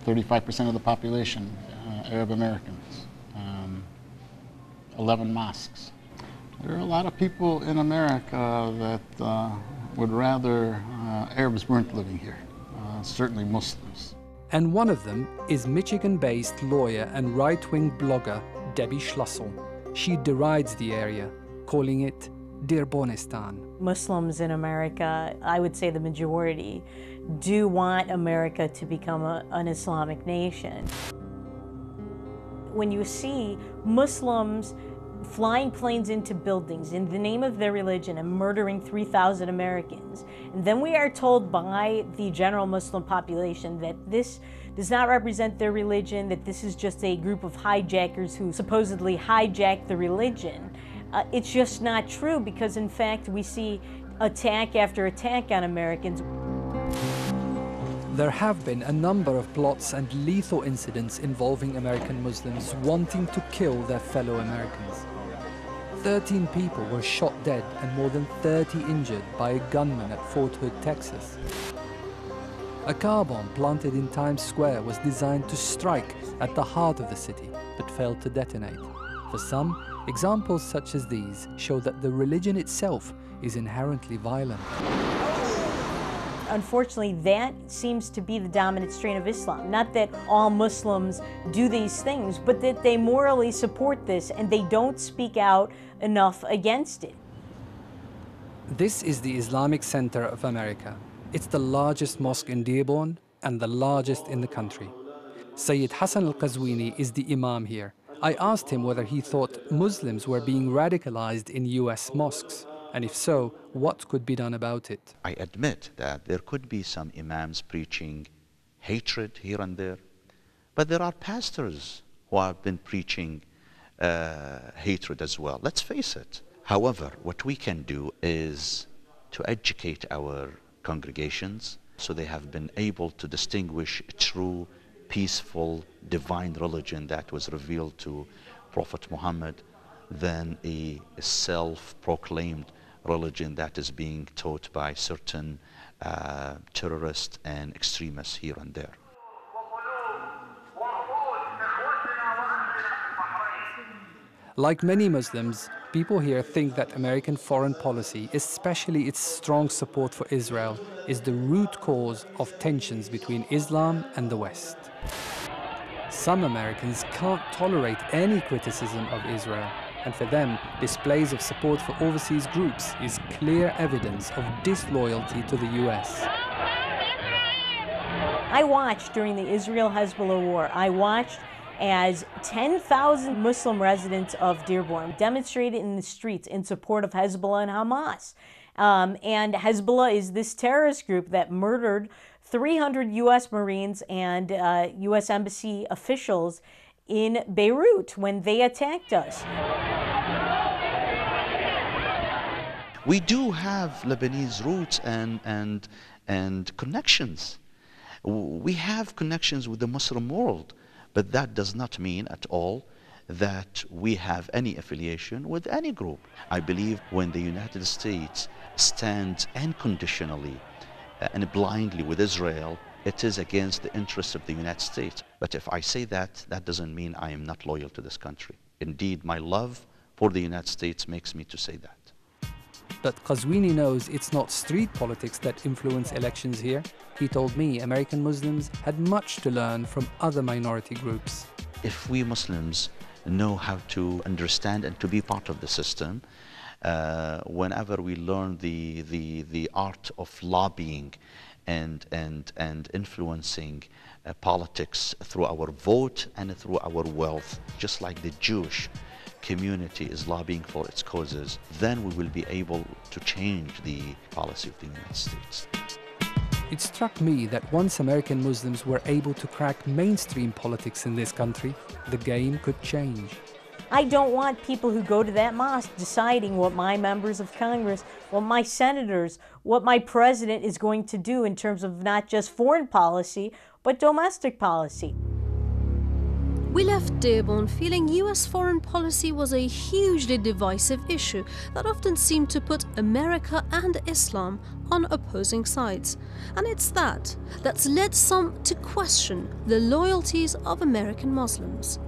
35% of the population, Arab Americans, 11 mosques. There are a lot of people in America that would rather Arabs weren't living here, certainly Muslims. And one of them is Michigan-based lawyer and right-wing blogger Debbie Schlussel. She derides the area, calling it Dirbonistan. Muslims in America, I would say the majority, do want America to become an Islamic nation. When you see Muslims flying planes into buildings in the name of their religion and murdering 3,000 Americans, and then we are told by the general Muslim population that this does not represent their religion, that this is just a group of hijackers who supposedly hijacked the religion. It's just not true, because in fact we see attack after attack on Americans. There have been a number of plots and lethal incidents involving American Muslims wanting to kill their fellow Americans. 13 people were shot dead and more than 30 injured by a gunman at Fort Hood, Texas. A car bomb planted in Times Square was designed to strike at the heart of the city, but failed to detonate. For some, examples such as these show that the religion itself is inherently violent. Unfortunately, that seems to be the dominant strain of Islam. Not that all Muslims do these things, but that they morally support this and they don't speak out enough against it. This is the Islamic Center of America. It's the largest mosque in Dearborn and the largest in the country. Sayyid Hassan al-Qazwini is the imam here. I asked him whether he thought Muslims were being radicalized in US mosques, and if so, what could be done about it? I admit that there could be some imams preaching hatred here and there, but there are pastors who have been preaching hatred as well. Let's face it. However, what we can do is to educate our congregations so they have been able to distinguish a true, peaceful, divine religion that was revealed to Prophet Muhammad than a self-proclaimed religion that is being taught by certain terrorists and extremists here and there. Like many Muslims, people here think that American foreign policy, especially its strong support for Israel, is the root cause of tensions between Islam and the West. Some Americans can't tolerate any criticism of Israel, and for them, displays of support for overseas groups is clear evidence of disloyalty to the US. I watched during the Israel-Hezbollah war, I watched as 10,000 Muslim residents of Dearborn demonstrated in the streets in support of Hezbollah and Hamas. And Hezbollah is this terrorist group that murdered 300 U.S. Marines and U.S. Embassy officials in Beirut when they attacked us. We do have Lebanese roots and connections. We have connections with the Muslim world, but that does not mean at all that we have any affiliation with any group. I believe when the United States stands unconditionally and blindly with Israel, it is against the interests of the United States. But if I say that, that doesn't mean I am not loyal to this country. Indeed, my love for the United States makes me to say that. But Qazwini knows it's not street politics that influence elections here. He told me American Muslims had much to learn from other minority groups. If we Muslims know how to understand and to be part of the system, whenever we learn the art of lobbying and influencing politics through our vote and through our wealth, just like the Jewish community is lobbying for its causes, then we will be able to change the policy of the United States. It struck me that once American Muslims were able to crack mainstream politics in this country, the game could change. I don't want people who go to that mosque deciding what my members of Congress, what my senators, what my president is going to do in terms of not just foreign policy, but domestic policy. We left Dearborn feeling US foreign policy was a hugely divisive issue that often seemed to put America and Islam on opposing sides. And it's that's led some to question the loyalties of American Muslims.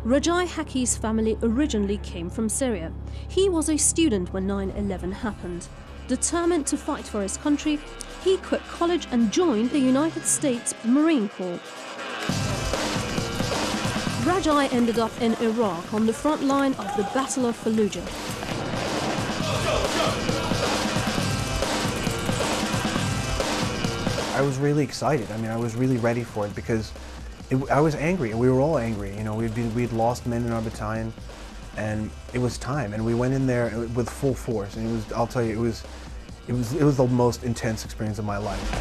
Rajai Haqi's family originally came from Syria. He was a student when 9/11 happened. Determined to fight for his country, he quit college and joined the United States Marine Corps. Rajai ended up in Iraq on the front line of the Battle of Fallujah. I was really excited. I mean, I was really ready for it because I was angry, and we were all angry. You know, we'd lost men in our battalion, and it was time. And we went in there with full force, and I'll tell you, it was the most intense experience of my life.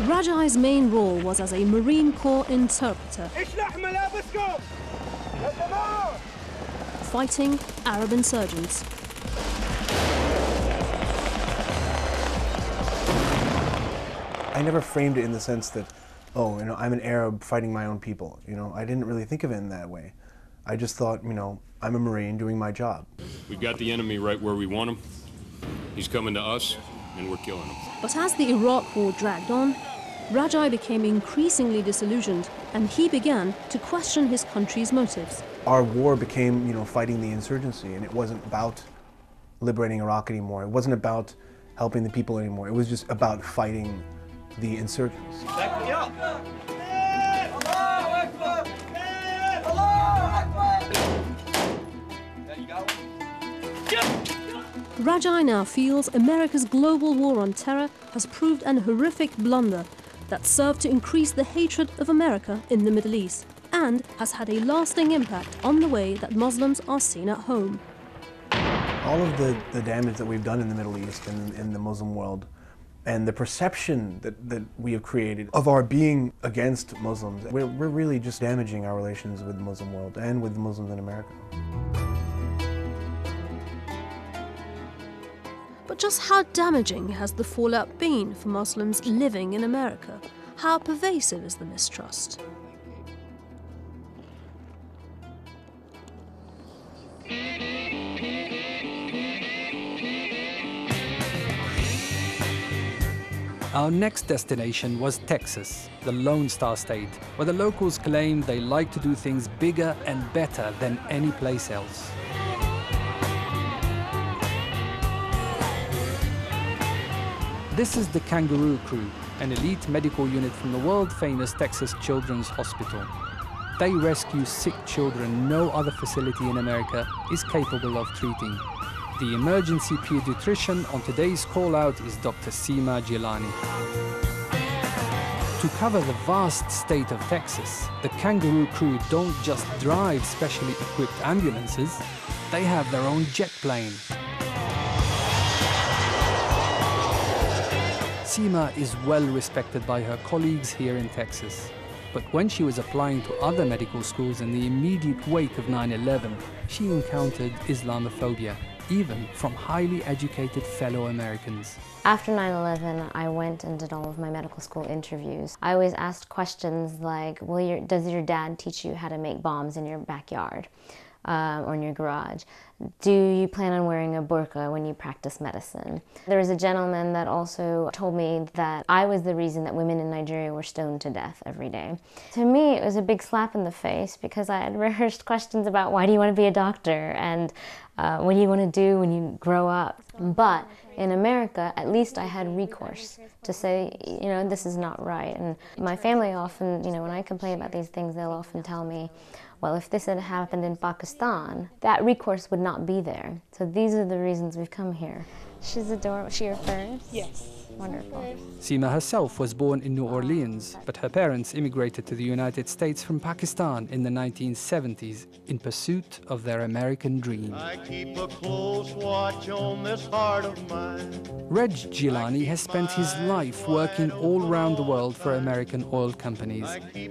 Rajai's main role was as a Marine Corps interpreter, fighting Arab insurgents. I never framed it in the sense that, oh, you know, I'm an Arab fighting my own people. You know, I didn't really think of it in that way. I just thought, you know, I'm a Marine doing my job. We've got the enemy right where we want him. He's coming to us, and we're killing him. But as the Iraq War dragged on, Rajai became increasingly disillusioned, and he began to question his country's motives. Our war became, you know, fighting the insurgency, and it wasn't about liberating Iraq anymore. It wasn't about helping the people anymore. It was just about fighting the insurgents. Rajai now feels America's global war on terror has proved an horrific blunder that served to increase the hatred of America in the Middle East and has had a lasting impact on the way that Muslims are seen at home. All of the damage that we've done in the Middle East and in the Muslim world, and the perception that we have created of our being against Muslims, we're really just damaging our relations with the Muslim world and with the Muslims in America. But just how damaging has the fallout been for Muslims living in America? How pervasive is the mistrust? Our next destination was Texas, the Lone Star State, where the locals claim they like to do things bigger and better than any place else. This is the Kangaroo Crew, an elite medical unit from the world-famous Texas Children's Hospital. They rescue sick children no other facility in America is capable of treating. The emergency pediatrician on today's call-out is Dr. Seema Jilani. To cover the vast state of Texas, the Kangaroo Crew don't just drive specially equipped ambulances, they have their own jet plane. Seema is well respected by her colleagues here in Texas. But when she was applying to other medical schools in the immediate wake of 9/11, she encountered Islamophobia, even from highly educated fellow Americans. After 9/11, I went and did all of my medical school interviews. I always asked questions like, does your dad teach you how to make bombs in your backyard or in your garage? Do you plan on wearing a burqa when you practice medicine? There was a gentleman that also told me that I was the reason that women in Nigeria were stoned to death every day. To me, it was a big slap in the face because I had rehearsed questions about why do you want to be a doctor and what do you want to do when you grow up. But in America, at least I had recourse to say, you know, this is not right. And my family often, you know, when I complain about these things, they'll often tell me, well, if this had happened in Pakistan, that recourse would not be there. So these are the reasons we've come here. She's adorable. She your first? Yes. Wonderful. Seema herself was born in New Orleans, but her parents immigrated to the United States from Pakistan in the 1970s in pursuit of their American dream. I keep a close watch on this heart of mine. Reg Jilani has spent his life working all around the world for American oil companies.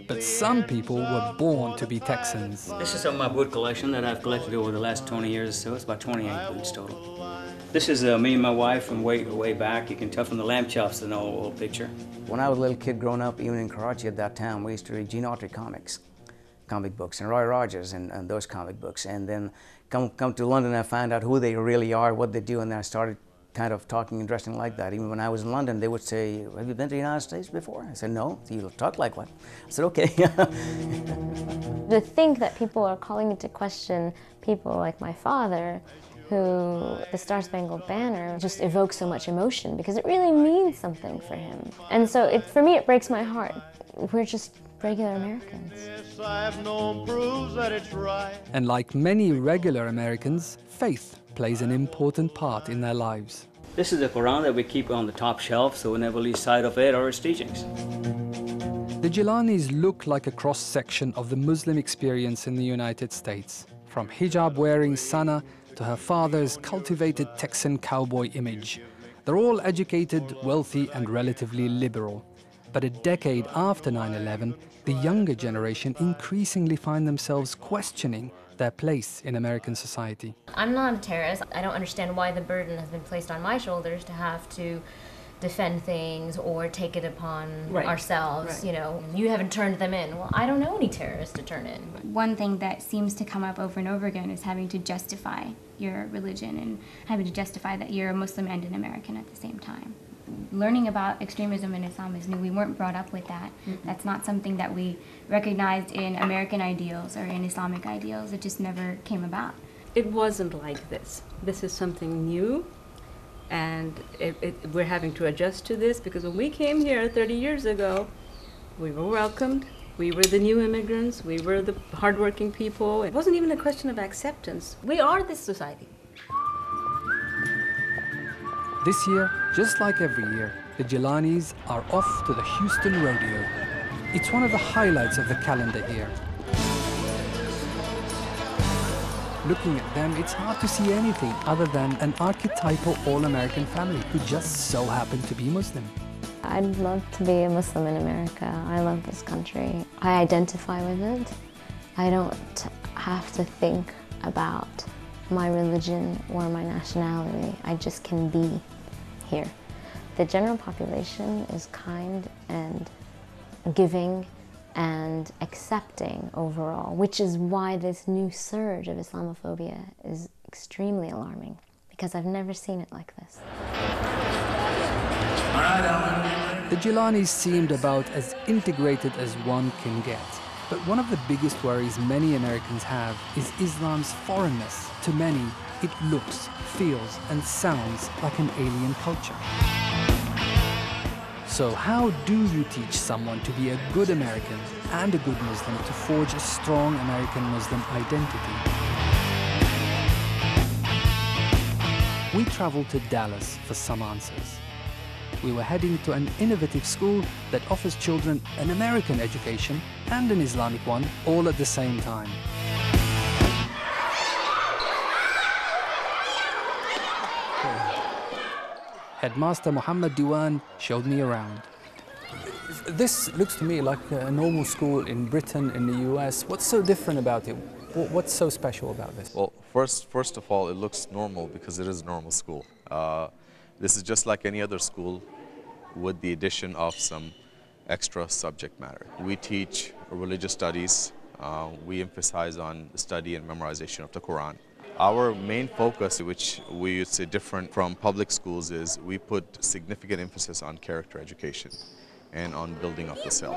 But some people were born to be Texans. This is some of my boot collection that I've collected over the last 20 years or so. It's about 28 boots total. This is me and my wife from way back. You can tell from the lamb chops in the old picture. When I was a little kid growing up, even in Karachi at that time, we used to read Gene Autry comic books, and Roy Rogers and those comic books. And then come to London, I found out who they really are, what they do, and then I started kind of talking and dressing like that. Even when I was in London, they would say, "Have you been to the United States before?" I said, "No." You talk like one. I said, "Okay." To think that people are calling into question people like my father, who the Star Spangled Banner just evokes so much emotion because it really means something for him. And so for me, it breaks my heart. We're just regular Americans. And like many regular Americans, faith plays an important part in their lives. This is the Quran that we keep on the top shelf so we never lose sight of it or its teachings. The Gilanis look like a cross-section of the Muslim experience in the United States, from hijab-wearing Sana to her father's cultivated Texan cowboy image. They're all educated, wealthy, and relatively liberal. But a decade after 9/11, the younger generation increasingly find themselves questioning their place in American society. I'm not a terrorist. I don't understand why the burden has been placed on my shoulders to have to defend things or take it upon ourselves. You know, you haven't turned them in. Well, I don't know any terrorists to turn in. One thing that seems to come up over and over again is having to justify your religion and having to justify that you're a Muslim and an American at the same time. Learning about extremism in Islam is new. We weren't brought up with that. That's not something that we recognized in American ideals or in Islamic ideals. It just never came about. It wasn't like this. This is something new, and we're having to adjust to this because when we came here 30 years ago, we were welcomed. We were the new immigrants. We were the hardworking people. It wasn't even a question of acceptance. We are this society. This year, just like every year, the Gilanis are off to the Houston Rodeo. It's one of the highlights of the calendar here. Looking at them, it's hard to see anything other than an archetypal all-American family who just so happen to be Muslim. I'd love to be a Muslim in America. I love this country. I identify with it. I don't have to think about my religion or my nationality. I just can be here. The general population is kind and giving and accepting overall, which is why this new surge of Islamophobia is extremely alarming, because I've never seen it like this. The Gilanis seemed about as integrated as one can get. But one of the biggest worries many Americans have is Islam's foreignness. To many, it looks, feels, and sounds like an alien culture. So how do you teach someone to be a good American and a good Muslim to forge a strong American Muslim identity? We traveled to Dallas for some answers. We were heading to an innovative school that offers children an American education and an Islamic one all at the same time. Headmaster Muhammad Diwan showed me around. This looks to me like a normal school in Britain, in the US. What's so different about it? What's so special about this? Well, first of all, it looks normal because it is a normal school. This is just like any other school with the addition of some extra subject matter. We teach religious studies. We emphasize on the study and memorization of the Quran. Our main focus, which we would say different from public schools, is we put significant emphasis on character education and on building up the self.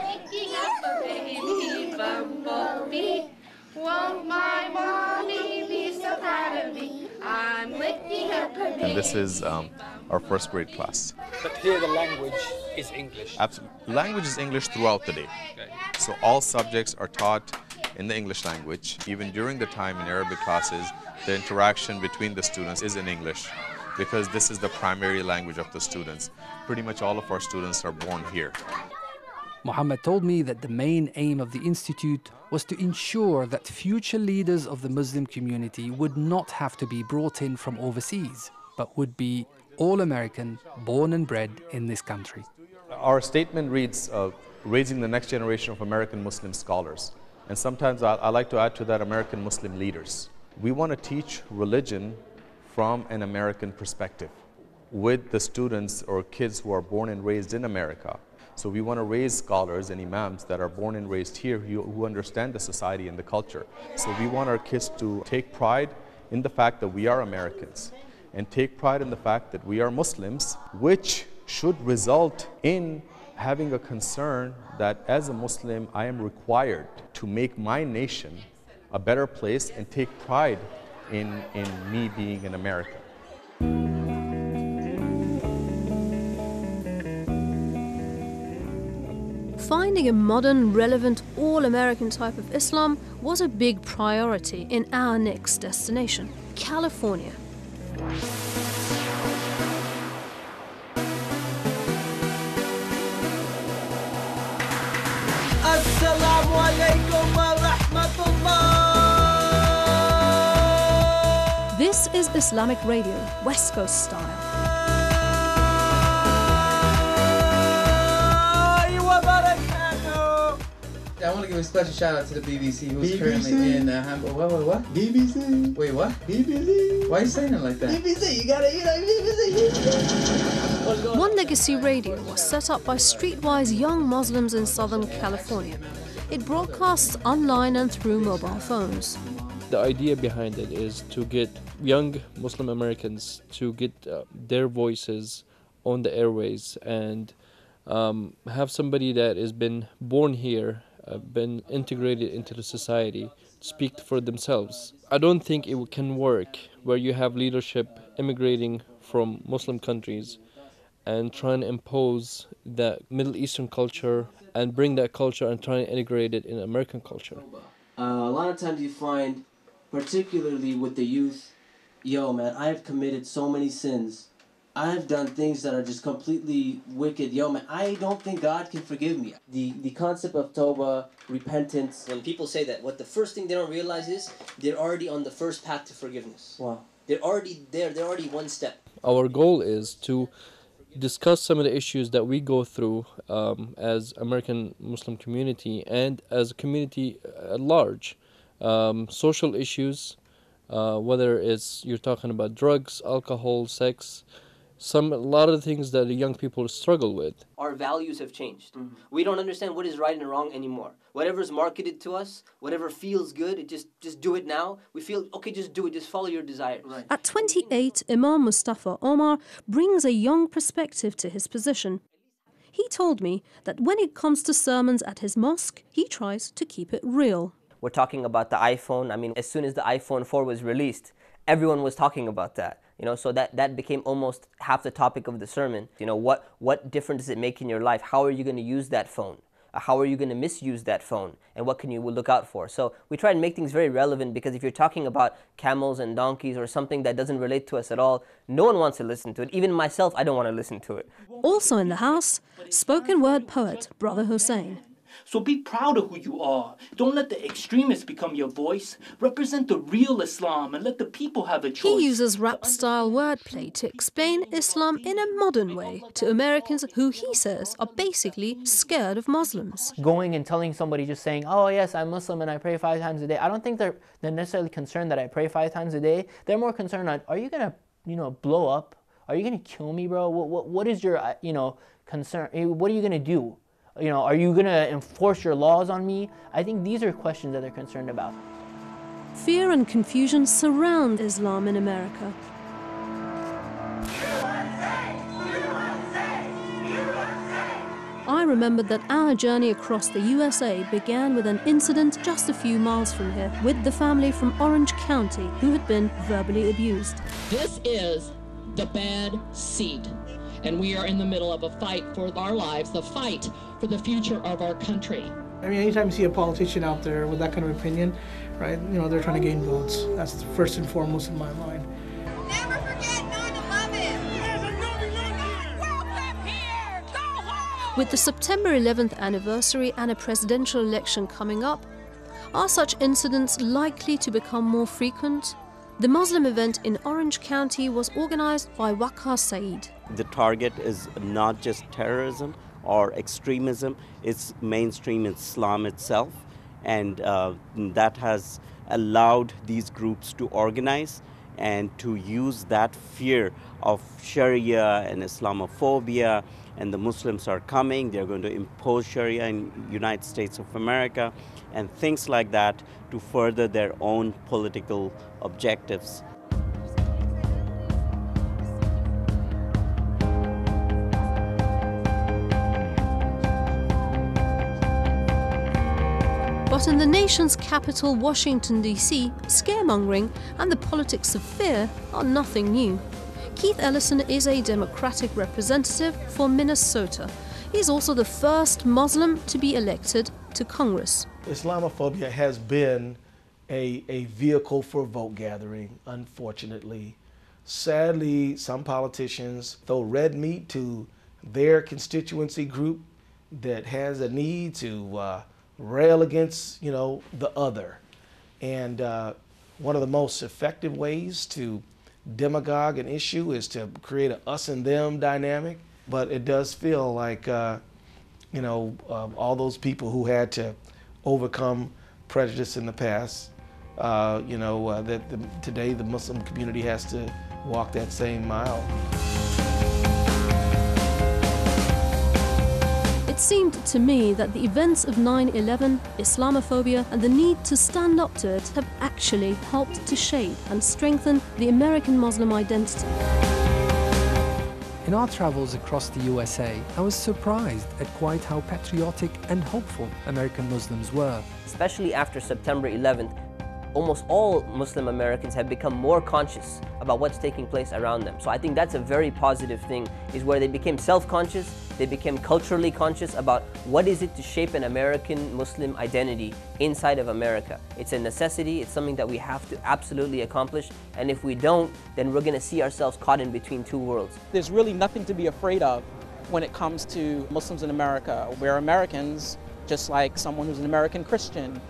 Won't my mommy be so proud of me? I'm licking up her baby. And this is our first grade class. But here the language is English. Absolutely. Language is English throughout the day. Okay. So all subjects are taught in the English language. Even during the time in Arabic classes, the interaction between the students is in English because this is the primary language of the students. Pretty much all of our students are born here. Muhammad told me that the main aim of the institute was to ensure that future leaders of the Muslim community would not have to be brought in from overseas, but would be all American, born and bred in this country. Our statement reads, raising the next generation of American Muslim scholars. And sometimes I like to add to that American Muslim leaders. We want to teach religion from an American perspective with the students or kids who are born and raised in America. So we want to raise scholars and imams that are born and raised here who understand the society and the culture. So we want our kids to take pride in the fact that we are Americans and take pride in the fact that we are Muslims, which should result in having a concern that as a Muslim, I am required to make my nation a better place and take pride in me being an American. Finding a modern, relevant, all-American type of Islam was a big priority in our next destination, California. Assalamu alaikum wa rahmatullah. This is Islamic Radio, West Coast style. I want to give a special shout out to the BBC, who's currently in Hamburg. What? BBC. Wait, what? BBC. Why are you saying it like that? BBC. You gotta, BBC. One Legacy Radio was set up by streetwise young Muslims in Southern California. It broadcasts online and through mobile phones. The idea behind it is to get young Muslim Americans to get their voices on the airways and have somebody that has been born here, been integrated into the society, speak for themselves. I don't think it can work where you have leadership immigrating from Muslim countries and trying to impose that Middle Eastern culture and bring that culture and try and integrate it in American culture. A lot of times you find, particularly with the youth, yo man, I've committed so many sins. I've done things that are just completely wicked. Yo, man, I don't think God can forgive me. The concept of Tawbah, repentance. When people say that, what the first thing they don't realize is they're already on the first path to forgiveness. Wow. They're already there. They're already one step. Our goal is to discuss some of the issues that we go through as American Muslim community and as a community at large. Social issues, whether it's you're talking about drugs, alcohol, sex, a lot of the things that the young people struggle with. Our values have changed. We don't understand what is right and wrong anymore. Whatever's marketed to us, whatever feels good, it just do it now. We feel, okay, just do it, just follow your desires. Right. At 28, Imam Mustafa Omar brings a young perspective to his position. He told me that when it comes to sermons at his mosque, he tries to keep it real. We're talking about the iPhone. I mean, as soon as the iPhone 4 was released, everyone was talking about that. You know, so that became almost half the topic of the sermon. You know, what difference does it make in your life? How are you going to use that phone? How are you going to misuse that phone? And what can you look out for? So we try and make things very relevant, because if you're talking about camels and donkeys or something that doesn't relate to us at all, no one wants to listen to it. Even myself, I don't want to listen to it. Also in the house, spoken word poet Brother Hussein. So be proud of who you are. Don't let the extremists become your voice. Represent the real Islam and let the people have a choice. He uses rap-style wordplay to explain Islam in a modern way to Americans who he says are basically scared of Muslims. Going and telling somebody, just saying, oh yes, I'm Muslim and I pray 5 times a day. I don't think they're necessarily concerned that I pray 5 times a day. They're more concerned on, are you going to, blow up? Are you going to kill me, bro? What is your, concern? What are you going to do? Are you going to enforce your laws on me? I think these are questions that they're concerned about. Fear and confusion surround Islam in America. I remembered that our journey across the USA began with an incident just a few miles from here with the family from Orange County who had been verbally abused. This is the bad seed, and we are in the middle of a fight for our lives, the fight for the future of our country. I mean, anytime you see a politician out there with that kind of opinion, right, they're trying to gain votes. That's first and foremost in my mind. Never forget 9/11. Welcome here. Go home. With the September 11th anniversary and a presidential election coming up, are such incidents likely to become more frequent? The Muslim event in Orange County was organized by Waqar Saeed. The target is not just terrorism or extremism, it's mainstream Islam itself, and that has allowed these groups to organize and to use that fear of Sharia and Islamophobia, and the Muslims are coming, they're going to impose Sharia in United States of America, and things like that to further their own political objectives. But in the nation's capital, Washington, D.C., scaremongering and the politics of fear are nothing new. Keith Ellison is a Democratic representative for Minnesota. He's also the first Muslim to be elected to Congress. Islamophobia has been a vehicle for vote gathering, unfortunately. Sadly, some politicians throw red meat to their constituency group that has a need to rail against, the other. And one of the most effective ways to demagogue an issue is to create a us and them dynamic. But it does feel like, all those people who had to overcome prejudice in the past, today the Muslim community has to walk that same mile. It seemed to me that the events of 9/11, Islamophobia, and the need to stand up to it have actually helped to shape and strengthen the American Muslim identity. In our travels across the USA, I was surprised at quite how patriotic and hopeful American Muslims were. Especially after September 11th, almost all Muslim Americans have become more conscious about what's taking place around them. So I think that's a very positive thing, is where they became self-conscious, they became culturally conscious about what is it to shape an American Muslim identity inside of America. It's a necessity, it's something that we have to absolutely accomplish, and if we don't, then we're going to see ourselves caught in between two worlds. There's really nothing to be afraid of when it comes to Muslims in America. We're Americans, just like someone who's an American Christian.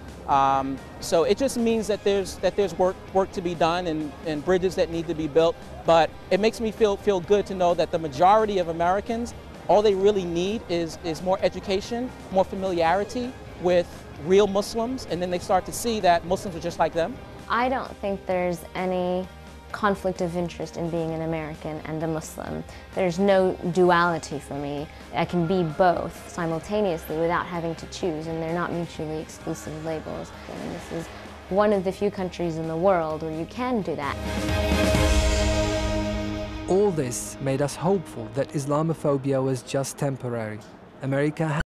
So it just means that there's work to be done and bridges that need to be built. But it makes me feel good to know that the majority of Americans, all they really need is more education, more familiarity with real Muslims, and then they start to see that Muslims are just like them. I don't think there's any conflict of interest in being an American and a Muslim. There's no duality for me. I can be both simultaneously without having to choose, and they're not mutually exclusive labels. And this is one of the few countries in the world where you can do that. All this made us hopeful that Islamophobia was just temporary. America